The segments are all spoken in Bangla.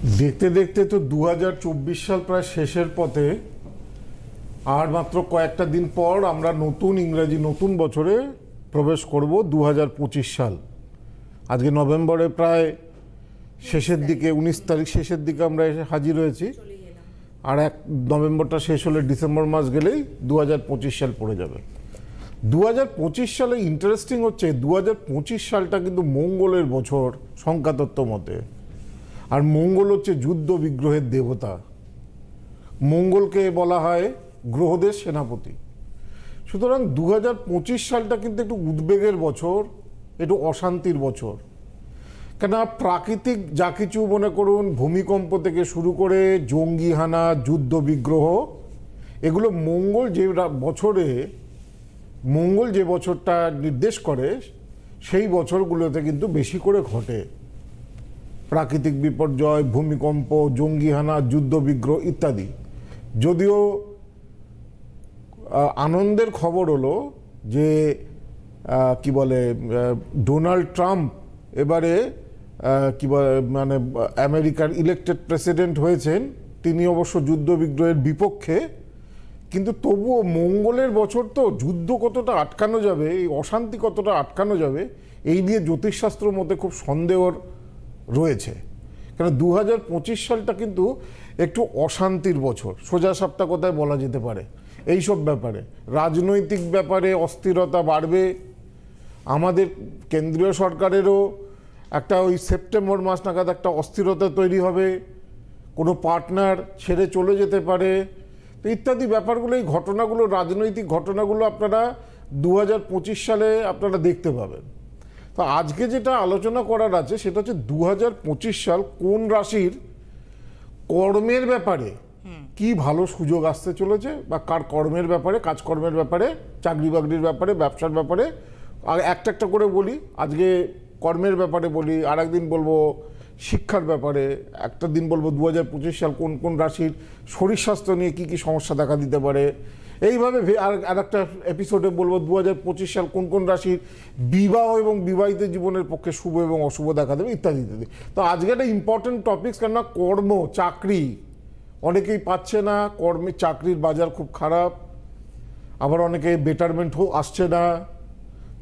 দেখতে দেখতে তো 2024 সাল প্রায় শেষের পথে। আর মাত্র কয়েকটা দিন পর আমরা নতুন ইংরেজি নতুন বছরে প্রবেশ করব 2025 সাল। আজকে নভেম্বরে প্রায় শেষের দিকে 19 তারিখ শেষের দিকে আমরা এসে হাজির হয়েছি। আর নভেম্বরটা শেষ হলে ডিসেম্বর মাস গেলেই 2025 সাল পড়ে যাবে। 2025 সালে ইন্টারেস্টিং হচ্ছে 2025 সালটা কিন্তু মঙ্গলের বছর সংখ্যাতত্ত্ব মতে। আর মঙ্গল হচ্ছে যুদ্ধ বিগ্রহের দেবতা। মঙ্গলকে বলা হয় গ্রহদের সেনাপতি। সুতরাং 2025 সালটা কিন্তু একটু উদ্বেগের বছর, একটু অশান্তির বছর। কেন প্রাকৃতিক যা কিছু মনে করুন, ভূমিকম্প থেকে শুরু করে জঙ্গি হানা, যুদ্ধ বিগ্রহ, এগুলো মঙ্গল যে বছরটা নির্দেশ করে সেই বছরগুলোতে কিন্তু বেশি করে ঘটে। প্রাকৃতিক বিপর্যয়, ভূমিকম্প, জঙ্গি হানা, যুদ্ধ বিগ্রহ ইত্যাদি। যদিও আনন্দের খবর হলো যে কি বলে ডোনাল্ড ট্রাম্প এবারে কি বলে মানে আমেরিকার ইলেক্টেড প্রেসিডেন্ট হয়েছেন। তিনি অবশ্য যুদ্ধ বিগ্রহের বিপক্ষে, কিন্তু তবুও মঙ্গলের বছর তো যুদ্ধ কতটা আটকানো যাবে, এই অশান্তি কতটা আটকানো যাবে, এই নিয়ে জ্যোতিষশাস্ত্রের মধ্যে খুব সন্দেহ রয়েছে। কারণ 2025 সালটা কিন্তু একটু অশান্তির বছর, সোজা সাপটা কথায় বলা যেতে পারে। এইসব ব্যাপারে রাজনৈতিক ব্যাপারে অস্থিরতা বাড়বে। আমাদের কেন্দ্রীয় সরকারেরও একটা ওই সেপ্টেম্বর মাস নাগাদ একটা অস্থিরতা তৈরি হবে, কোনো পার্টনার ছেড়ে চলে যেতে পারে, তো ইত্যাদি ব্যাপারগুলো, এই ঘটনাগুলো, রাজনৈতিক ঘটনাগুলো আপনারা 2025 সালে আপনারা দেখতে পাবেন। তো আজকে যেটা আলোচনা করার আছে সেটা হচ্ছে 2025 সাল কোন রাশির কর্মের ব্যাপারে কি ভালো সুযোগ আসতে চলেছে, বা কার কর্মের ব্যাপারে, কাজকর্মের ব্যাপারে, চাকরি বাকরির ব্যাপারে, ব্যবসার ব্যাপারে। আর একটা একটা করে বলি। আজকে কর্মের ব্যাপারে বলি, আর একদিন বলবো শিক্ষার ব্যাপারে, একটা দিন বলবো 2025 সাল কোন কোন রাশির শরীর স্বাস্থ্য নিয়ে কি কি সমস্যা দেখা দিতে পারে। এইভাবে আর একটা এপিসোডে বলবো 2025 সাল কোন কোন রাশির বিবাহ এবং বিবাহিত জীবনের পক্ষে শুভ এবং অশুভ দেখা দেবে ইত্যাদি ইত্যাদি। তো আজকে একটা ইম্পর্টেন্ট টপিকস, কেননা কর্ম, চাকরি অনেকেই পাচ্ছে না, চাকরির বাজার খুব খারাপ, আবার অনেকে বেটারমেন্টও আসছে না,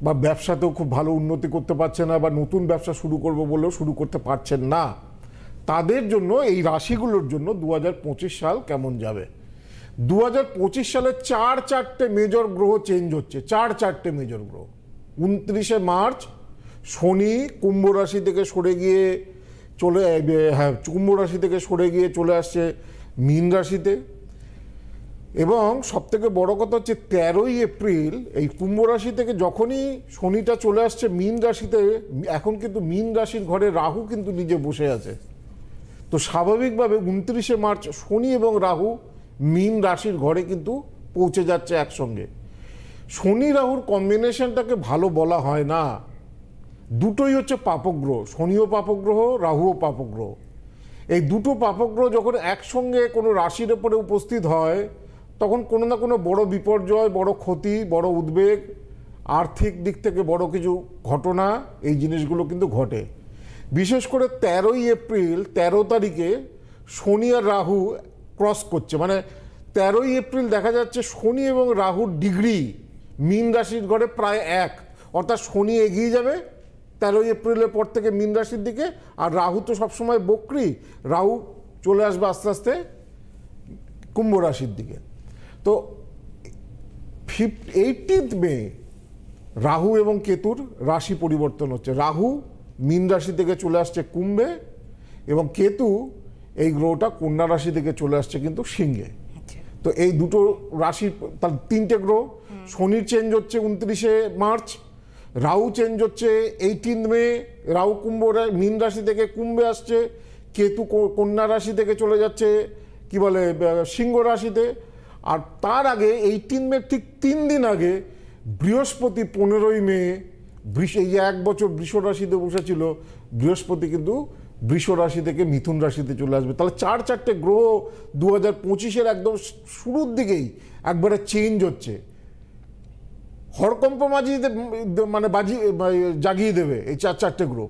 বা ব্যবসাতেও খুব ভালো উন্নতি করতে পারছে না, বা নতুন ব্যবসা শুরু করবো বলেও শুরু করতে পারছেন না। তাদের জন্য, এই রাশিগুলোর জন্য 2025 সাল কেমন যাবে। 2025 সালে চারটে মেজর গ্রহ চেঞ্জ হচ্ছে, চারটে মেজর গ্রহ। 29শে মার্চ শনি কুম্ভ রাশি থেকে সরে গিয়ে চলে আসছে মীন রাশিতে। এবং সবথেকে বড় কথা হচ্ছে 13ই এপ্রিল এই কুম্ভ রাশি থেকে যখনই শনিটা চলে আসছে মীন রাশিতে, এখন কিন্তু মীন রাশির ঘরে রাহু কিন্তু নিজে বসে আছে। তো স্বাভাবিকভাবে 29শে মার্চ শনি এবং রাহু মীন রাশির ঘরে কিন্তু পৌঁছে যাচ্ছে একসঙ্গে। শনি রাহুর কম্বিনেশনটাকে ভালো বলা হয় না, দুটোই হচ্ছে পাপগ্রহ, শনিও পাপগ্রহ, রাহুও পাপগ্রহ। এই দুটো পাপগ্রহ যখন একসঙ্গে কোনো রাশির উপরে উপস্থিত হয়, তখন কোনো না কোনো বড় বিপর্যয়, বড় ক্ষতি, বড় উদ্বেগ, আর্থিক দিক থেকে বড় কিছু ঘটনা, এই জিনিসগুলো কিন্তু ঘটে। বিশেষ করে 13ই এপ্রিল 13 তারিখে শনি আর রাহু ক্রস করছে, মানে 13ই এপ্রিল দেখা যাচ্ছে শনি এবং রাহুর ডিগ্রি মীন রাশির ঘরে প্রায় এক। অর্থাৎ শনি এগিয়ে যাবে 13ই এপ্রিলের পর থেকে মীন রাশির দিকে, আর রাহু তো সবসময় বক্রী, রাহু চলে আসবে আস্তে আস্তে কুম্ভ রাশির দিকে। তো 18 মে রাহু এবং কেতুর রাশি পরিবর্তন হচ্ছে। রাহু মীন রাশি থেকে চলে আসছে কুম্ভে, এবং কেতু এই গ্রহটা কন্যা রাশি থেকে চলে আসছে কিন্তু সিংহে। তো এই দুটো রাশি, তার তিনটে গ্রহ। শনির চেঞ্জ হচ্ছে 29শে মার্চ, রাহু চেঞ্জ হচ্ছে 18 মে, রাহু মীন রাশি থেকে কুম্ভে আসছে, কেতু কন্যা রাশি থেকে চলে যাচ্ছে কি বলে সিংহ রাশিতে। আর তার আগে 18 মে ঠিক 3 দিন আগে বৃহস্পতি 15ই মে এই এক বছর বৃষ রাশিতে বসেছিল, বৃহস্পতি কিন্তু বৃষ রাশি থেকে মিথুন রাশিতে চলে আসবে। তাহলে চারটে গ্রহ 2025-এর একদম শুরুর দিকেই একবারে চেঞ্জ হচ্ছে। হরকম্প জাগিয়ে দেবে এই চারটে গ্রহ।